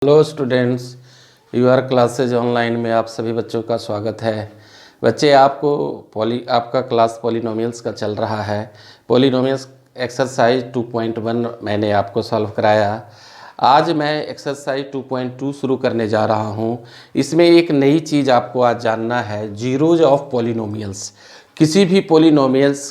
Hello students, your classes online में आप सभी बच्चों का स्वागत है। बच्चे, आपका क्लास पॉलिनोमियल्स का चल रहा है। पॉलिनोमियल्स एक्सरसाइज 2.1 मैंने आपको सॉल्व कराया। आज मैं एक्सरसाइज 2.2 शुरू करने जा रहा हूं। इसमें एक नई चीज़ आपको आज जानना है, जीरोज ऑफ पॉलिनोमियल्स। किसी भी पॉलिनोमियल्स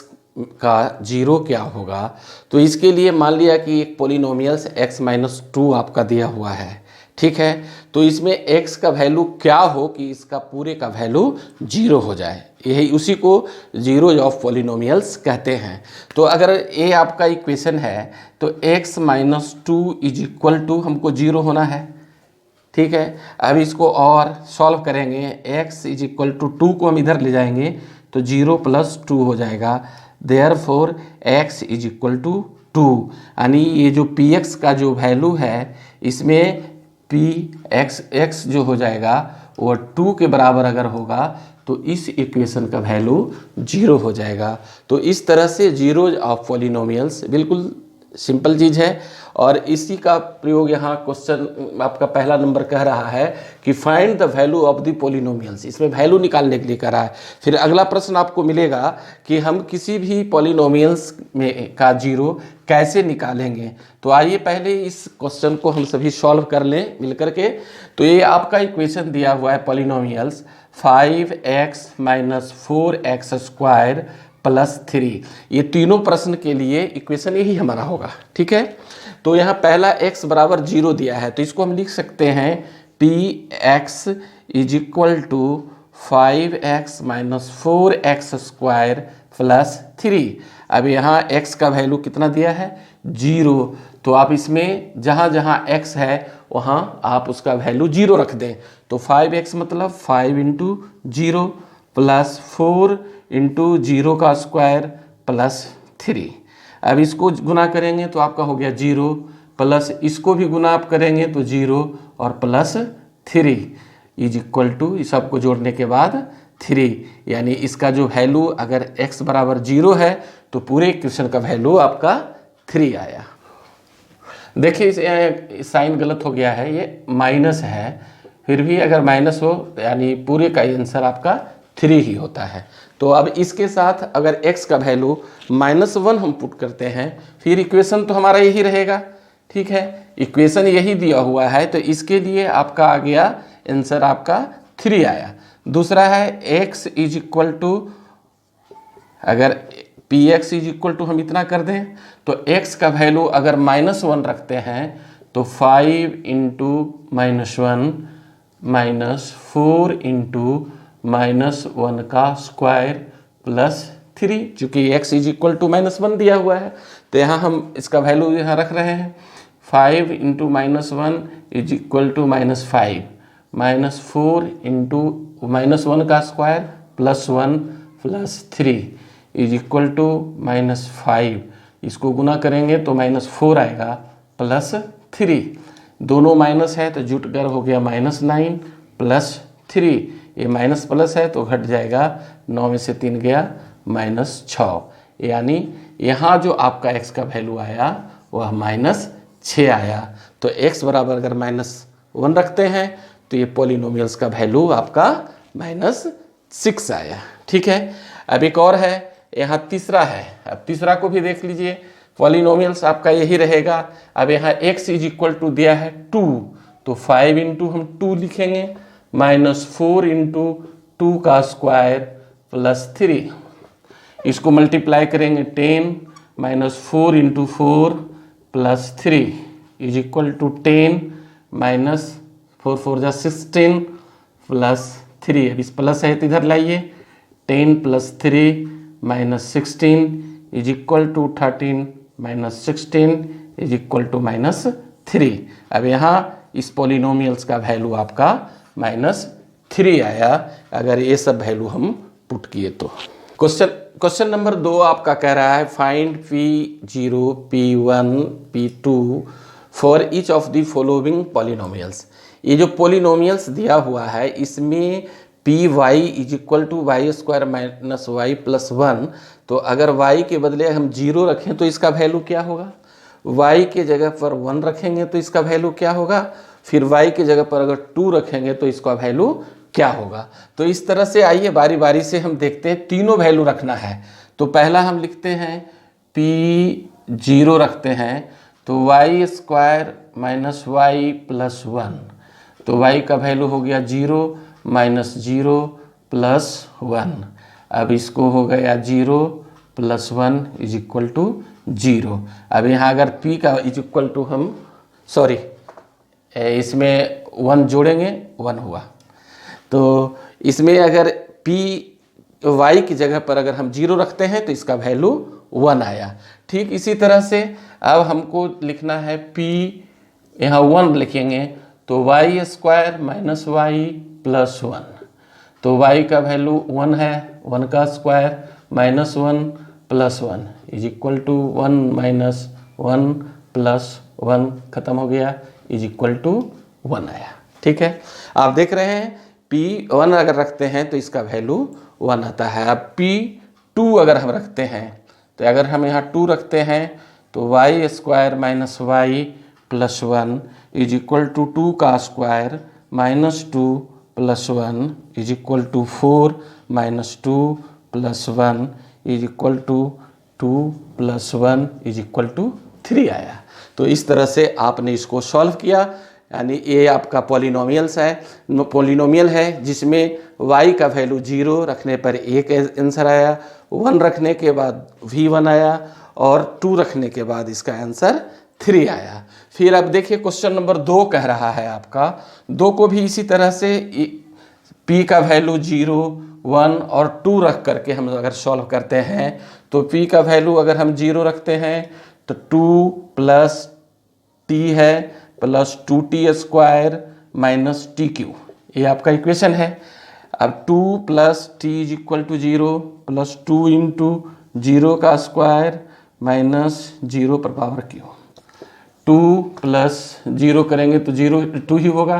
का जीरो क्या होगा। तो इसके लिए मान लिया कि एक पॉलिनोमियल्स x-2 आपका दिया हुआ है, ठीक है। तो इसमें x का वैल्यू क्या हो कि इसका पूरे का वैल्यू जीरो हो जाए, यही उसी को जीरो ऑफ पॉलिनोमियल्स कहते हैं। तो अगर ये आपका इक्वेशन है तो x-2 इज इक्वल टू हमको जीरो होना है, ठीक है। अब इसको और सॉल्व करेंगे। x इज इक्वल टू 2 को हम इधर ले जाएंगे तो 0+2 हो जाएगा। Therefore x is equal to 2, यानी ये जो px का जो वैल्यू है इसमें x जो हो जाएगा वो 2 के बराबर अगर होगा तो इस इक्वेशन का वैल्यू जीरो हो जाएगा। तो इस तरह से जीरो ऑफ पॉलिनोमियल्स बिल्कुल सिंपल चीज़ है। और इसी का प्रयोग यहाँ क्वेश्चन आपका पहला नंबर कह रहा है कि find the value of the polynomials, इसमें वैल्यू निकालने के लिए कह रहा है। फिर अगला प्रश्न आपको मिलेगा कि हम किसी भी पॉलिनोमियल्स में का जीरो कैसे निकालेंगे। तो आइए पहले इस क्वेश्चन को हम सभी सॉल्व कर लें मिलकर के। तो ये आपका इक्वेशन दिया हुआ है पॉलिनोमियल्स 5x - 4x² +3। ये तीनों प्रश्न के लिए इक्वेशन यही हमारा होगा, ठीक है। तो यहाँ पहला x बराबर 0 दिया है तो इसको हम लिख सकते हैं px is equal to 5x - 4x² +3। अब यहाँ x का वैल्यू कितना दिया है 0, तो आप इसमें जहाँ जहाँ x है वहाँ आप उसका वैल्यू 0 रख दें। तो 5x मतलब 5 × 0 + 4 × 0 का स्क्वायर +3। अब इसको गुना करेंगे तो आपका हो गया 0, प्लस इसको भी गुना आप करेंगे तो 0 और +3 इज इक्वल टू, इस सबको जोड़ने के बाद 3, यानी इसका जो वैल्यू अगर x बराबर 0 है तो पूरे इक्वेशन का वैल्यू आपका 3 आया। देखिए साइन गलत हो गया है, ये माइनस है, फिर भी अगर माइनस हो यानी पूरे का आंसर आपका 3 ही होता है। तो अब इसके साथ अगर x का वैल्यू -1 हम पुट करते हैं फिर इक्वेशन तो हमारा यही रहेगा, ठीक है। इक्वेशन यही दिया हुआ है तो इसके लिए आपका आ गया आंसर आपका 3 आया। दूसरा है x इज इक्वल टू, अगर px इज इक्वल टू हम इतना कर दें तो x का वैल्यू अगर -1 रखते हैं तो 5 × -1 -4 × -1 का स्क्वायर +3। चूँकि x इज इक्वल टू -1 दिया हुआ है तो यहाँ हम इसका वैल्यू यहाँ रख रहे हैं 5 × -1 इज इक्वल टू -5 -4 × -1 का स्क्वायर +1 +3 इज इक्वल टू -5। इसको गुना करेंगे तो -4 आएगा +3, दोनों माइनस है तो जुट कर हो गया -9 +3। ये माइनस प्लस है तो घट जाएगा, 9 में से 3 गया -6, यानी यहाँ जो आपका x का वैल्यू आया वह -6 आया। तो x बराबर अगर -1 रखते हैं तो ये पॉलिनोमियल्स का वैल्यू आपका -6 आया, ठीक है। अब एक और है, यहाँ तीसरा है। अब तीसरा को भी देख लीजिए, पॉलिनोमियल्स आपका यही रहेगा। अब यहाँ x इज इक्वल टू दिया है 2, तो 5 × हम 2 लिखेंगे -4 × 2 का स्क्वायर +3। इसको मल्टीप्लाई करेंगे 10 -4 × 4 +3 इज इक्वल टू 10 -4 4 जा 16 +3। अब इस प्लस है तो इधर लाइए, 10 + 3 -16 is equal to 13 -16 is equal to -3। अब यहाँ इस पॉलिनोमियल्स का वैल्यू आपका -3 आया अगर ये सब वैल्यू हम पुट किए तो। क्वेश्चन नंबर 2 आपका कह रहा है find P0 P1 P2 for each of the following polynomials. ये जो पॉलिनोमियल्स दिया हुआ है इसमें P Y is equal to Y square minus Y plus 1, तो अगर y के बदले हम 0 रखें तो इसका वैल्यू क्या होगा, y के जगह पर 1 रखेंगे तो इसका वैल्यू क्या होगा, फिर y की जगह पर अगर 2 रखेंगे तो इसका वैल्यू क्या होगा। तो इस तरह से आइए बारी बारी से हम देखते हैं, तीनों वैल्यू रखना है। तो पहला हम लिखते हैं p0 रखते हैं, तो y square minus Y plus 1, तो y का वैल्यू हो गया 0 माइनस 0 प्लस 1। अब इसको हो गया 0 प्लस 1 इज इक्वल टू 0। अब यहाँ अगर p का इज इक्वल टू हम इसमें 1 जोड़ेंगे, 1 हुआ। तो इसमें अगर p y की जगह पर अगर हम 0 रखते हैं तो इसका वैल्यू 1 आया। ठीक इसी तरह से अब हमको लिखना है p, यहाँ 1 लिखेंगे तो y square minus Y plus 1, तो y का वैल्यू 1 है, 1 का square minus 1 plus 1 is equal to 1 minus 1 plus 1 खत्म हो गया इज इक्वल टू 1 आया। ठीक है, आप देख रहे हैं p1 अगर रखते हैं तो इसका वैल्यू 1 आता है। अब p2 अगर हम रखते हैं तो अगर हम यहाँ 2 रखते हैं तो y square minus Y plus 1 is equal to 2 का square minus 2 plus 1 is equal to 4 minus 2 plus 1 is equal to 2 plus 1 is equal to 3 आया। तो इस तरह से आपने इसको सॉल्व किया, यानी ये आपका पॉलिनोमियल्स है, पॉलिनोमियल है जिसमें y का वैल्यू 0 रखने पर एक आंसर आया, 1 रखने के बाद भी 1 आया और 2 रखने के बाद इसका आंसर 3 आया। फिर अब देखिए क्वेश्चन नंबर 2 कह रहा है आपका, 2 को भी इसी तरह से p का वैल्यू 0, 1 और 2 रख करके हम अगर सॉल्व करते हैं तो p का वैल्यू अगर हम 0 रखते हैं तो 2 प्लस t है plus 2t square minus TQ, ये आपका इक्वेशन है। अब 2 plus t is equal to 0 plus 2 into 0 का स्क्वायर माइनस 0 पर पावर Q, 2 प्लस 0 करेंगे तो 2 ही होगा,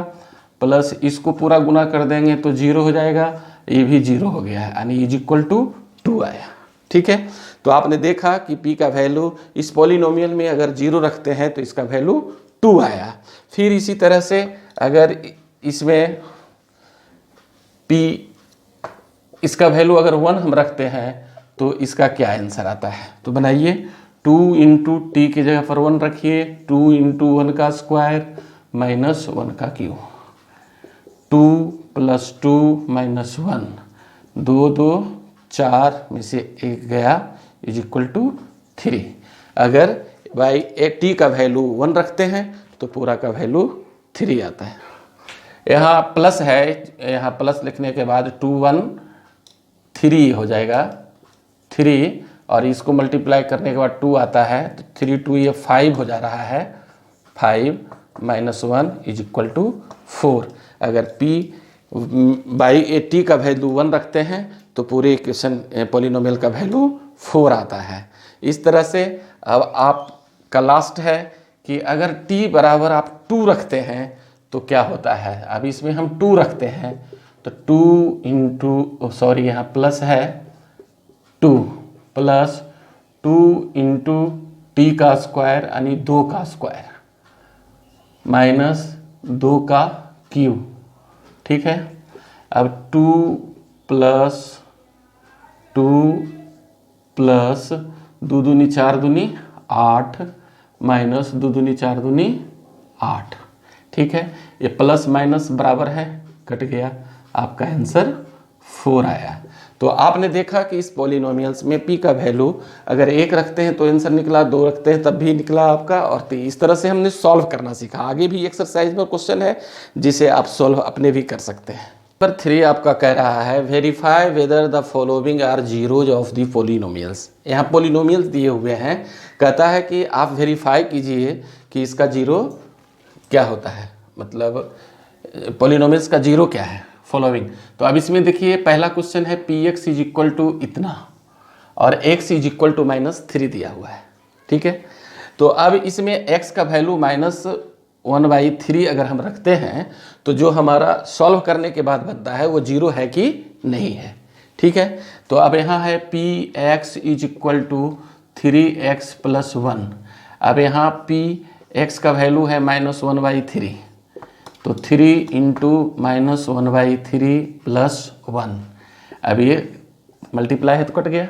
प्लस इसको पूरा गुना कर देंगे तो 0 हो जाएगा, ये भी 0 हो गया है, यानी इज इक्वल टू 2 आया। ठीक है, तो आपने देखा कि p का वैल्यू इस पॉलिनोमियल में अगर 0 रखते हैं तो इसका वैल्यू 2 आया। फिर इसी तरह से अगर इसमें p इसका वैल्यू अगर 1 हम रखते हैं तो इसका क्या आंसर आता है, तो बनाइए 2 इंटू टी की जगह पर 1 रखिए, 2 इंटू 1 का स्क्वायर माइनस 1 का क्यू, 2 प्लस 2 माइनस 1, 2 2 4 में से 1 गया इज इक्वल टू 3। अगर बाई टी का वैल्यू 1 रखते हैं तो पूरा का वैल्यू 3 आता है। यहाँ प्लस है, यहाँ प्लस लिखने के बाद 2 1 3 हो जाएगा 3, और इसको मल्टीप्लाई करने के बाद 2 आता है तो 3 2 ये 5 हो जा रहा है, 5 माइनस 1 इज इक्वल टू 4। अगर p बाई टी का वैल्यू 1 रखते हैं तो पूरे इक्वेशन पॉलिनोमियल का वैल्यू 4 आता है। इस तरह से अब आपका लास्ट है कि अगर t बराबर आप 2 रखते हैं तो क्या होता है। अब इसमें हम 2 रखते हैं तो 2 इंटू यहाँ प्लस है 2 प्लस 2 इंटू टी का स्क्वायर यानी 2 का स्क्वायर माइनस 2 का क्यू। ठीक है, अब 2 प्लस 2 प्लस 2 दूनी 4 दूनी 8 माइनस 2 दूनी 4 दूनी 8। ठीक है, ये प्लस माइनस बराबर है, कट गया, आपका आंसर 4 आया। तो आपने देखा कि इस पॉलिनोमियल्स में p का वैल्यू अगर 1 रखते हैं तो आंसर निकला, 2 रखते हैं तब भी निकला आपका, और इस तरह से हमने सॉल्व करना सीखा। आगे भी एक्सरसाइज में क्वेश्चन है जिसे आप सॉल्व अपने भी कर सकते हैं। नंबर 3 आपका कह रहा है verify whether the following are zeros of the polynomials. यहाँ पॉलिनोमियल्स दिए हुए हैं, कहता है कि आप वेरीफाई कीजिए कि इसका जीरो क्या होता है, मतलब पॉलिनोमियल्स का जीरो क्या है फॉलोइंग। तो अब इसमें देखिए पहला क्वेश्चन है P X is equal to इतना और एक्स इज इक्वल टू -3 दिया हुआ है। ठीक है, तो अब इसमें एक्स का वैल्यू -1/3 अगर हम रखते हैं तो जो हमारा सॉल्व करने के बाद बनता है वो जीरो है कि नहीं है। ठीक है, तो अब यहाँ है P X is equal to 3x + 1। अब यहाँ पी एक्स का वैल्यू है -1/3, तो 3 इंटू -1/3 प्लस 1। अब ये मल्टीप्लाई है तो कट गया,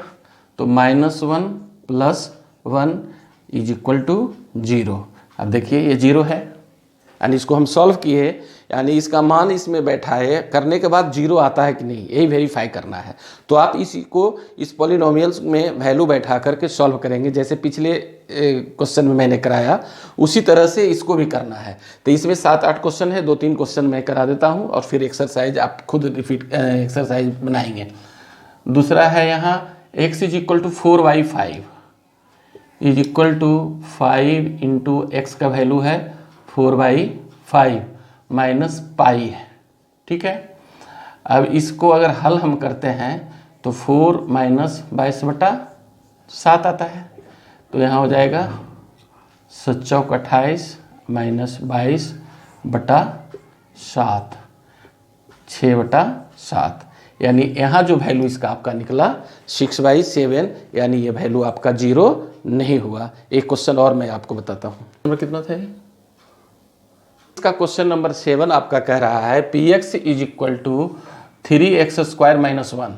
तो -1 प्लस 1 इज इक्वल टू 0। अब देखिए ये 0 है, यानी इसको हम सॉल्व किए, यानी इसका मान इसमें बैठाए, करने के बाद 0 आता है कि नहीं यही वेरीफाई करना है। तो आप इसी को इस पॉलिनोमियल्स में वैल्यू बैठा करके सॉल्व करेंगे, जैसे पिछले क्वेश्चन में मैंने कराया उसी तरह से इसको भी करना है। तो इसमें 7-8 क्वेश्चन है, 2-3 क्वेश्चन मैं करा देता हूँ और फिर एक्सरसाइज आप खुद रिपीट एक्सरसाइज बनाएंगे। दूसरा है यहाँ x is equal to 4/5 is equal to 5 into X का वैल्यू है 4/5 माइनस पाई है, ठीक है। अब इसको अगर हल हम करते हैं तो 4 माइनस 22/7 आता है, तो यहाँ हो जाएगा 7×4 = 28 माइनस 22/7 6/7, यानी यहाँ जो वैल्यू इसका आपका निकला 6/7, यानी ये वैल्यू आपका 0 नहीं हुआ। एक क्वेश्चन और मैं आपको बताता हूँ, नंबर कितना था इसका। क्वेश्चन नंबर 7 आपका कह रहा है px is equal to 3x² - 1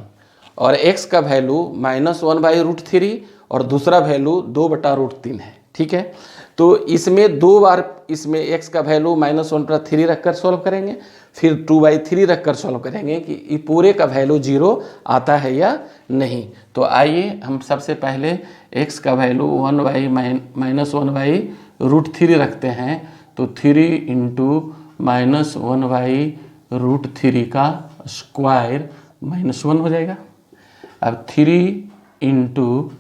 और x का वैल्यू -1/√3 और दूसरा वैल्यू 2/√3 है, ठीक है। तो इसमें दो बार इसमें x का वैल्यू -1/3 रखकर सॉल्व करेंगे, फिर 2/3 रखकर सॉल्व करेंगे कि पूरे का वैल्यू 0 आता है या नहीं। तो आइए हम सबसे पहले x का वैल्यू -1/√3 रखते हैं, तो 3 इंटू -1/√3 का स्क्वायर -1 हो जाएगा। अब 3 इंटू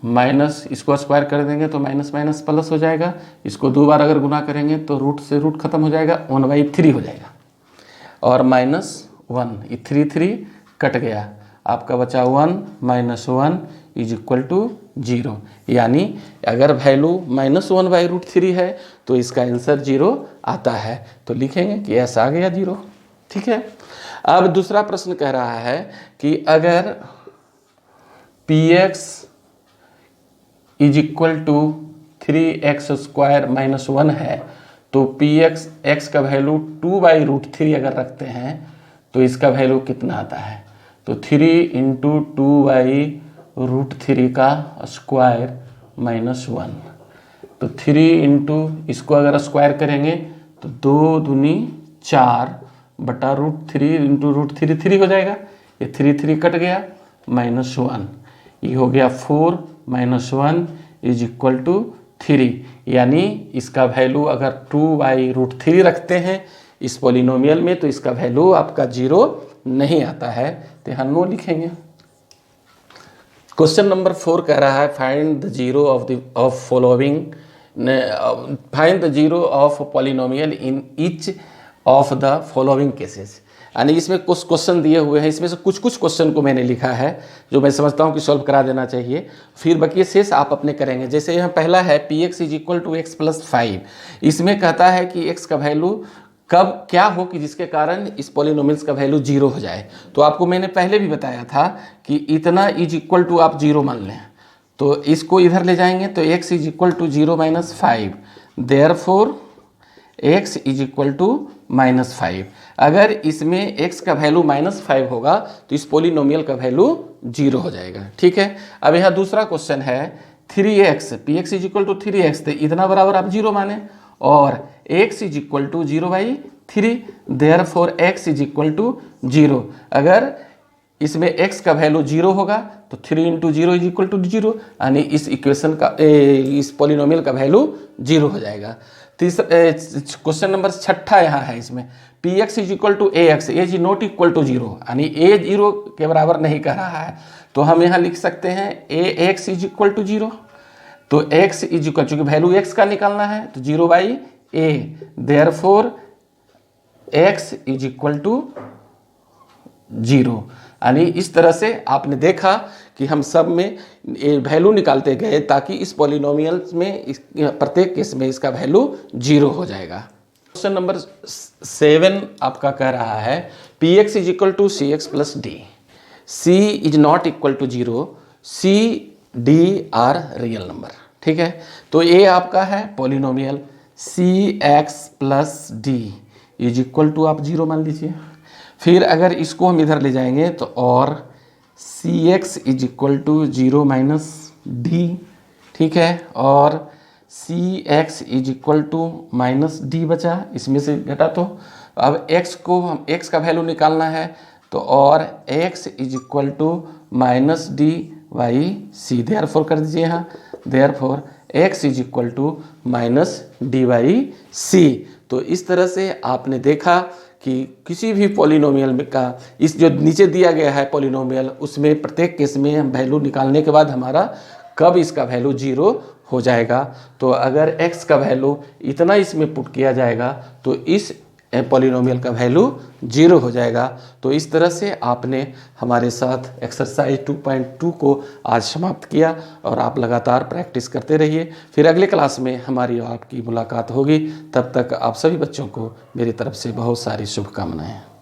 माइनस, इसको स्क्वायर कर देंगे तो माइनस माइनस प्लस हो जाएगा, इसको 2 बार अगर गुना करेंगे तो रूट से रूट खत्म हो जाएगा, 1/3 हो जाएगा और -1, ये 3 कट गया, आपका बचा 1 - 1 इज इक्वल टू 0। यानी अगर वैल्यू -1/√3 है तो इसका आंसर 0 आता है, तो लिखेंगे कि ऐसा आ गया 0, ठीक है। अब दूसरा प्रश्न कह रहा है कि अगर px is equal to 3x² - 1 है तो px x का वैल्यू 2/√3 अगर रखते हैं तो इसका वैल्यू कितना आता है। तो 3 इंटू 2/√3 का स्क्वायर -1, तो 3 इंटू इसको अगर स्क्वायर करेंगे तो 2 दूनी 4/√3 इंटू √3 3 हो जाएगा, ये 3 कट गया, -1, ये हो गया 4 - 1 इज इक्वल टू 3। यानी इसका वैल्यू अगर 2/√3 रखते हैं इस पॉलिनोमियल में तो इसका वैल्यू आपका 0 नहीं आता है, तो यहाँ नो लिखेंगे। क्वेश्चन नंबर 4 कह रहा है find the zero find the zero of polynomial in each of the following cases. यानी इसमें कुछ क्वेश्चन दिए हुए हैं, इसमें से कुछ क्वेश्चन को मैंने लिखा है जो मैं समझता हूं कि सॉल्व करा देना चाहिए, फिर बाकी शेष आप अपने करेंगे। जैसे यहाँ पहला है px is equal to x + 5, इसमें कहता है कि x का वैल्यू कब क्या हो कि जिसके कारण इस पॉलिनोमियल्स का वैल्यू 0 हो जाए। तो आपको मैंने पहले भी बताया था कि इतना इज इक्वल टू आप 0 मान लें, तो इसको इधर ले जाएंगे तो x is equal to 0 - 5, therefore x is equal to -5। अगर इसमें x का वैल्यू -5 होगा तो इस पॉलिनोमियल का वैल्यू 0 हो जाएगा, ठीक है। अब यहाँ दूसरा क्वेश्चन है 3x, px is equal to 3x, तो इतना बराबर आप 0 माने और x is equal to 0/3, therefore x is equal to 0। अगर इसमें x का वैल्यू 0 होगा तो 3 इंटू 0 इज इक्वल टू 0, यानी इस इक्वेशन का इस पॉलिनोमियल का वैल्यू 0 हो जाएगा। तीसरा क्वेश्चन नंबर 6 यहाँ है, इसमें px is equal to ax, एज इज नॉट इक्वल टू 0, यानी a 0 के बराबर नहीं कर रहा है, तो हम यहाँ लिख सकते हैं ax इज इक्वल टू 0। तो x इज इक्वल, चूंकि वैल्यू x का निकालना है तो 0/a, therefore x is equal to 0। यानी इस तरह से आपने देखा कि हम सब में वैल्यू निकालते गए ताकि इस पॉलिनोमियल्स में प्रत्येक केस में इसका वैल्यू 0 हो जाएगा। क्वेश्चन नंबर 7 आपका कह रहा है px is equal to cx + d, c is not equal to 0, c d are real number, ठीक है। तो ये आपका है polynomial C X plus D is equal to आप 0 मान लीजिए। फिर अगर इसको हम इधर ले जाएंगे तो और C x is equal to 0 minus D, ठीक है, और C x is equal to minus D बचा, इसमें से घटा तो अब x को हम x का वैल्यू निकालना है तो और x is equal to minus D by C, therefore कर दीजिए यहाँ, therefore x is equal to minus D by C. तो इस तरह से आपने देखा कि किसी भी पॉलिनोमियल में का इस जो नीचे दिया गया है पॉलिनोमियल, उसमें प्रत्येक केस में हम वैल्यू निकालने के बाद हमारा कब इसका वैल्यू 0 हो जाएगा। तो अगर x का वैल्यू इतना इसमें पुट किया जाएगा तो इस पॉलिनोमियल का वैल्यू 0 हो जाएगा। तो इस तरह से आपने हमारे साथ एक्सरसाइज 2.2 को आज समाप्त किया और आप लगातार प्रैक्टिस करते रहिए। फिर अगले क्लास में हमारी और आपकी मुलाकात होगी। तब तक आप सभी बच्चों को मेरी तरफ से बहुत सारी शुभकामनाएं।